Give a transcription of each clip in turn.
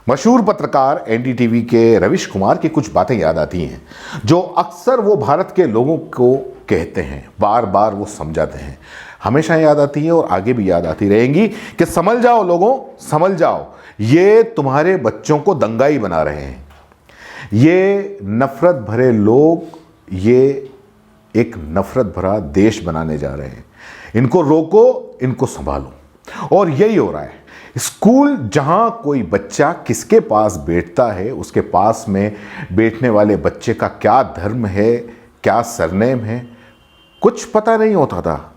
मशहूर पत्रकार एनडीटीवी के रविश कुमार की कुछ बातें याद आती हैं जो अक्सर वो भारत के लोगों को कहते हैं, बार बार वो समझाते हैं। हमेशा याद आती है और आगे भी याद आती रहेंगी कि समझ जाओ लोगों, समझ जाओ, ये तुम्हारे बच्चों को दंगाई बना रहे हैं। ये नफरत भरे लोग ये एक नफरत भरा देश बनाने जा रहे हैं। इनको रोको, इनको संभालो। और यही हो रहा है। स्कूल जहां कोई बच्चा किसके पास बैठता है, उसके पास में बैठने वाले बच्चे का क्या धर्म है, क्या सरनेम है, कुछ पता नहीं होता था।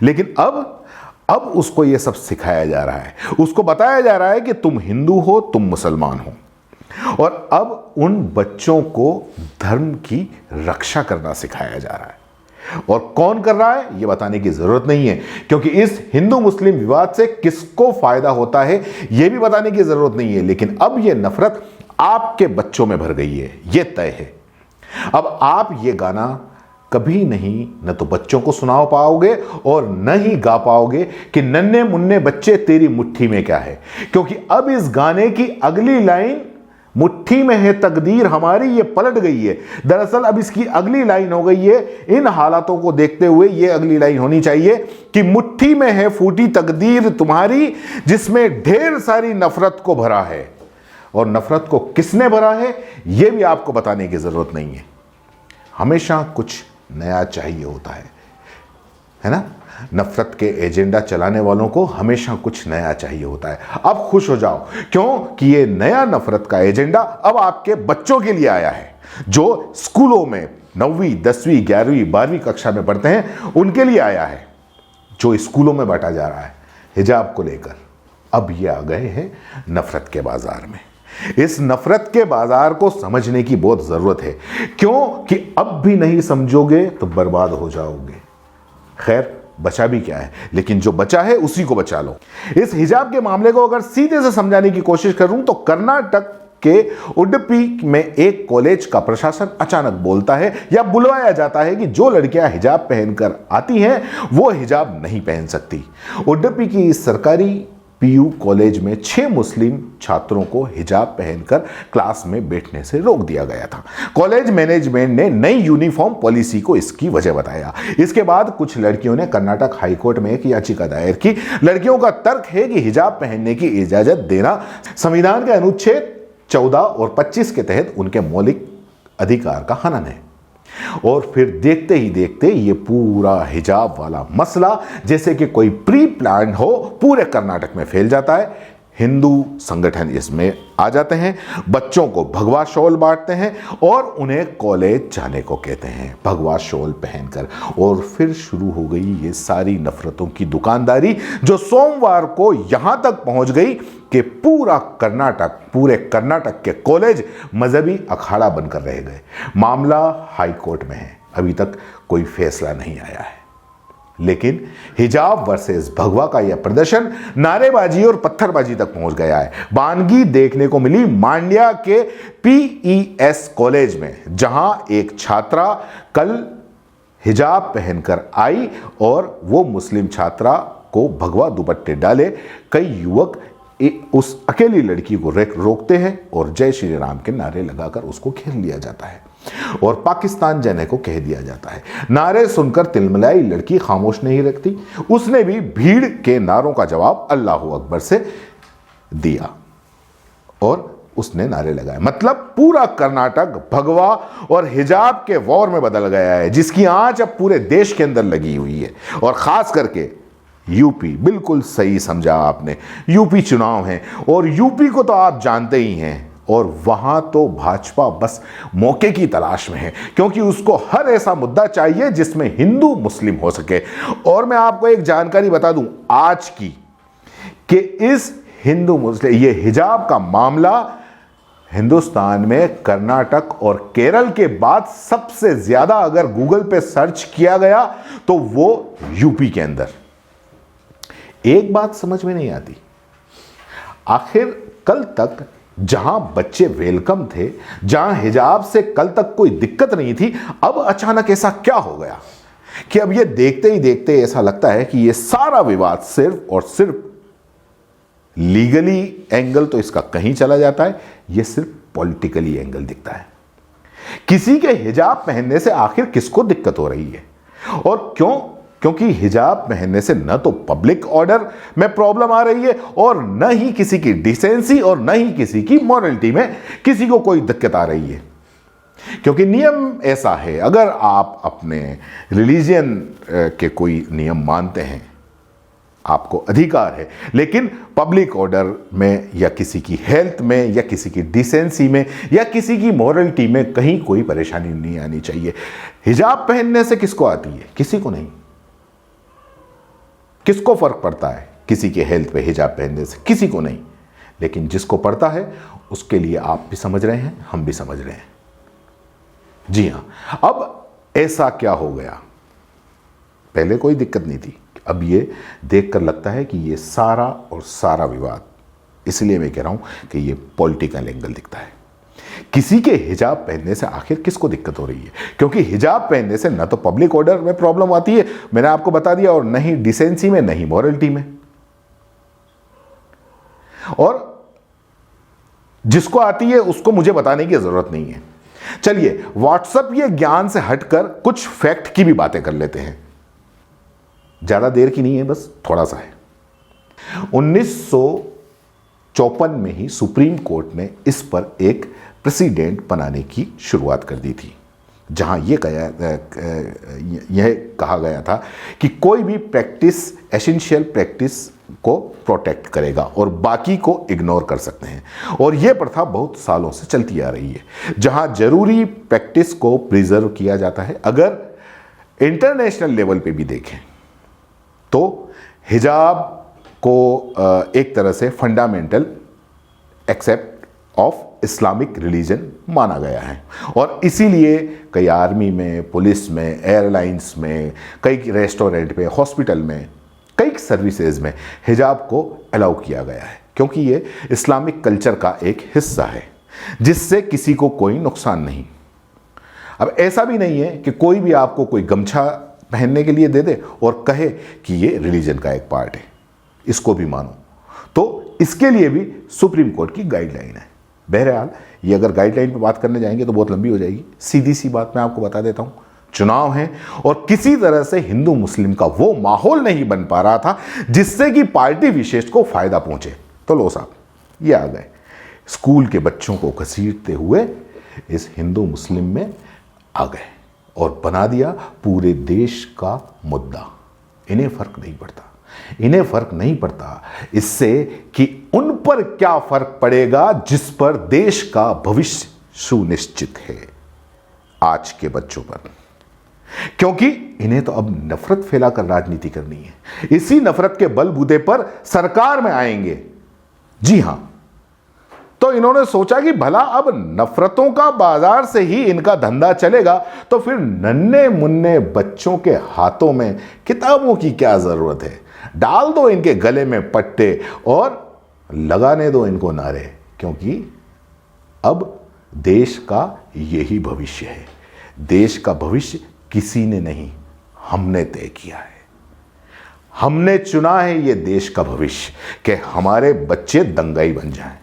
लेकिन अब उसको यह सब सिखाया जा रहा है। उसको बताया जा रहा है कि तुम हिंदू हो, तुम मुसलमान हो। और अब उन बच्चों को धर्म की रक्षा करना सिखाया जा रहा है। और कौन कर रहा है यह बताने की जरूरत नहीं है, क्योंकि इस हिंदू मुस्लिम विवाद से किसको फायदा होता है यह भी बताने की जरूरत नहीं है। लेकिन अब यह नफरत आपके बच्चों में भर गई है, यह तय है। अब आप यह गाना कभी नहीं न तो बच्चों को सुना पाओगे और न ही गा पाओगे कि नन्हे मुन्ने बच्चे तेरी मुट्ठी में क्या है, क्योंकि अब इस गाने की अगली लाइन मुट्ठी में है तकदीर हमारी, ये पलट गई है। दरअसल अब इसकी अगली लाइन हो गई है, इन हालातों को देखते हुए ये अगली लाइन होनी चाहिए कि मुट्ठी में है फूटी तकदीर तुम्हारी, जिसमें ढेर सारी नफरत को भरा है। और नफरत को किसने भरा है यह भी आपको बताने की जरूरत नहीं है। हमेशा कुछ नया चाहिए होता है ना। नफरत के एजेंडा चलाने वालों को हमेशा कुछ नया चाहिए होता है। अब खुश हो जाओ, क्योंकि ये नया नफरत का एजेंडा अब आपके बच्चों के लिए आया है, जो स्कूलों में 9वीं 10वीं 11वीं 12वीं कक्षा में पढ़ते हैं, उनके लिए आया है, जो स्कूलों में बांटा जा रहा है हिजाब को लेकर। अब ये आ गए हैं नफरत के बाजार में। इस नफरत के बाजार को समझने की बहुत जरूरत है, क्योंकि अब भी नहीं समझोगे तो बर्बाद हो जाओगे। खैर, बचा भी क्या है, लेकिन जो बचा है उसी को बचा लो। इस हिजाब के मामले को अगर सीधे से समझाने की कोशिश करूं तो कर्नाटक के उडुपी में एक कॉलेज का प्रशासन अचानक बोलता है या बुलवाया जाता है कि जो लड़कियां हिजाब पहनकर आती हैं वो हिजाब नहीं पहन सकती। उडुपी की इस सरकारी पीयू कॉलेज में 6 मुस्लिम छात्रों को हिजाब पहनकर क्लास में बैठने से रोक दिया गया था। कॉलेज मैनेजमेंट ने नई यूनिफॉर्म पॉलिसी को इसकी वजह बताया। इसके बाद कुछ लड़कियों ने कर्नाटक हाईकोर्ट में एक याचिका दायर की। लड़कियों का तर्क है कि हिजाब पहनने की इजाजत देना संविधान के अनुच्छेद 14 और 25 के तहत उनके मौलिक अधिकार का हनन है। और फिर देखते ही देखते ये पूरा हिजाब वाला मसला जैसे कि कोई प्री प्लान हो पूरे कर्नाटक में फैल जाता है। हिंदू संगठन इसमें आ जाते हैं, बच्चों को भगवा शॉल बांटते हैं और उन्हें कॉलेज जाने को कहते हैं भगवा शॉल पहनकर। और फिर शुरू हो गई ये सारी नफरतों की दुकानदारी, जो सोमवार को यहां तक पहुंच गई कि पूरे कर्नाटक के कॉलेज मजहबी अखाड़ा बनकर रह गए। मामला हाई कोर्ट में है, अभी तक कोई फैसला नहीं आया है। लेकिन हिजाब वर्सेस भगवा का यह प्रदर्शन नारेबाजी और पत्थरबाजी तक पहुंच गया है। बानगी देखने को मिली मांड्या के पीईएस कॉलेज में, जहां एक छात्रा कल हिजाब पहनकर आई और वो मुस्लिम छात्रा को भगवा दुपट्टे डाले कई युवक उस अकेली लड़की को रोकते हैं और जय श्री राम के नारे लगाकर उसको घेर लिया जाता है और पाकिस्तान जाने को कह दिया जाता है। नारे सुनकर तिलमिलाई लड़की खामोश नहीं रखती, उसने भी भीड़ के नारों का जवाब अल्लाहू अकबर से दिया और उसने नारे लगाए। मतलब पूरा कर्नाटक भगवा और हिजाब के वॉर में बदल गया है, जिसकी आंच अब पूरे देश के अंदर लगी हुई है। और खास करके यूपी, बिल्कुल सही समझा आपने, यूपी चुनाव है और यूपी को तो आप जानते ही हैं। और वहां तो भाजपा बस मौके की तलाश में है, क्योंकि उसको हर ऐसा मुद्दा चाहिए जिसमें हिंदू मुस्लिम हो सके। और मैं आपको एक जानकारी बता दूं आज की, कि इस हिंदू मुस्लिम ये हिजाब का मामला हिंदुस्तान में कर्नाटक और केरल के बाद सबसे ज्यादा अगर गूगल पे सर्च किया गया तो वो यूपी के अंदर। एक बात समझ में नहीं आती, आखिर कल तक जहां बच्चे वेलकम थे, जहां हिजाब से कल तक कोई दिक्कत नहीं थी, अब अचानक ऐसा क्या हो गया कि अब ये देखते ही देखते ऐसा लगता है कि ये सारा विवाद सिर्फ और सिर्फ लीगली एंगल तो इसका कहीं चला जाता है, यह सिर्फ पॉलिटिकली एंगल दिखता है। किसी के हिजाब पहनने से आखिर किसको दिक्कत हो रही है और क्यों? क्योंकि हिजाब पहनने से न तो पब्लिक ऑर्डर में प्रॉब्लम आ रही है और न ही किसी की डिसेंसी और न ही किसी की मॉरलिटी में किसी को कोई दिक्कत आ रही है। क्योंकि नियम ऐसा है, अगर आप अपने रिलीजन के कोई नियम मानते हैं, आपको अधिकार है, लेकिन पब्लिक ऑर्डर में या किसी की हेल्थ में या किसी की डिसेंसी में या किसी की मॉरलिटी में कहीं कोई परेशानी नहीं आनी चाहिए। हिजाब पहनने से किसको आती है? किसी को नहीं। किसको फर्क पड़ता है किसी के हेल्थ पे हिजाब पहनने से? किसी को नहीं। लेकिन जिसको पड़ता है उसके लिए आप भी समझ रहे हैं, हम भी समझ रहे हैं। जी हां, अब ऐसा क्या हो गया? पहले कोई दिक्कत नहीं थी, अब ये देखकर लगता है कि ये सारा और सारा विवाद, इसलिए मैं कह रहा हूं कि ये पॉलिटिकल एंगल दिखता है। किसी के हिजाब पहनने से आखिर किसको दिक्कत हो रही है? क्योंकि हिजाब पहनने से न तो पब्लिक ऑर्डर में प्रॉब्लम आती है, मैंने आपको बता दिया, और न ही डिसेंसी में, न ही मॉरलिटी में। और जिसको आती है उसको मुझे बताने की जरूरत नहीं है। चलिए, व्हाट्सएप ये ज्ञान से हटकर कुछ फैक्ट की भी बातें कर लेते हैं। ज्यादा देर की नहीं है, बस थोड़ा सा है। 1954 में ही सुप्रीम कोर्ट ने इस पर एक प्रेसिडेंट बनाने की शुरुआत कर दी थी, जहां यह कहा गया था कि कोई भी प्रैक्टिस एसेंशियल प्रैक्टिस को प्रोटेक्ट करेगा और बाकी को इग्नोर कर सकते हैं। और यह प्रथा बहुत सालों से चलती आ रही है, जहां जरूरी प्रैक्टिस को प्रिजर्व किया जाता है। अगर इंटरनेशनल लेवल पे भी देखें तो हिजाब को एक तरह से fundamental except of Islamic religion माना गया है, और इसीलिए कई आर्मी में, पुलिस में, एयरलाइंस में, कई रेस्टोरेंट पे, हॉस्पिटल में, कई सर्विसेज में हिजाब को अलाउ किया गया है, क्योंकि ये इस्लामिक कल्चर का एक हिस्सा है जिससे किसी को कोई नुकसान नहीं। अब ऐसा भी नहीं है कि कोई भी आपको कोई गमछा पहनने के लिए दे दे और कहे कि ये रिलीजन का एक पार्ट है, इसको भी मानो। तो इसके लिए भी सुप्रीम कोर्ट की गाइडलाइन है। बहरहाल, ये अगर गाइडलाइन पे बात करने जाएंगे तो बहुत लंबी हो जाएगी। सीधी सी बात मैं आपको बता देता हूं, चुनाव है और किसी तरह से हिंदू मुस्लिम का वो माहौल नहीं बन पा रहा था जिससे कि पार्टी विशेष को फायदा पहुंचे। तो लो साहब, ये आ गए, स्कूल के बच्चों को घसीटते हुए इस हिंदू मुस्लिम में आ गए और बना दिया पूरे देश का मुद्दा। इन्हें फर्क नहीं पड़ता, इन्हें फर्क नहीं पड़ता इससे कि उन पर क्या फर्क पड़ेगा जिस पर देश का भविष्य सुनिश्चित है, आज के बच्चों पर। क्योंकि इन्हें तो अब नफरत फैलाकर राजनीति करनी है। इसी नफरत के बलबूते पर सरकार में आएंगे। जी हां, तो इन्होंने सोचा कि भला अब नफरतों का बाजार से ही इनका धंधा चलेगा, तो फिर नन्हे मुन्ने बच्चों के हाथों में किताबों की क्या जरूरत है। डाल दो इनके गले में पट्टे और लगाने दो इनको नारे, क्योंकि अब देश का यही भविष्य है। देश का भविष्य किसी ने नहीं, हमने तय किया है। हमने चुना है ये देश का भविष्य कि हमारे बच्चे दंगाई बन जाएं।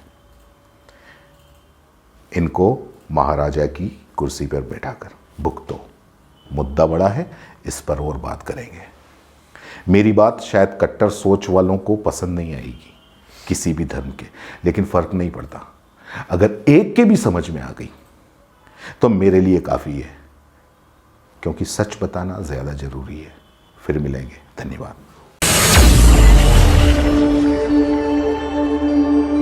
इनको महाराजा की कुर्सी पर बैठाकर भुगतो। मुद्दा बड़ा है, इस पर और बात करेंगे। मेरी बात शायद कट्टर सोच वालों को पसंद नहीं आएगी, किसी भी धर्म के, लेकिन फर्क नहीं पड़ता। अगर एक के भी समझ में आ गई तो मेरे लिए काफी है, क्योंकि सच बताना ज्यादा जरूरी है। फिर मिलेंगे, धन्यवाद।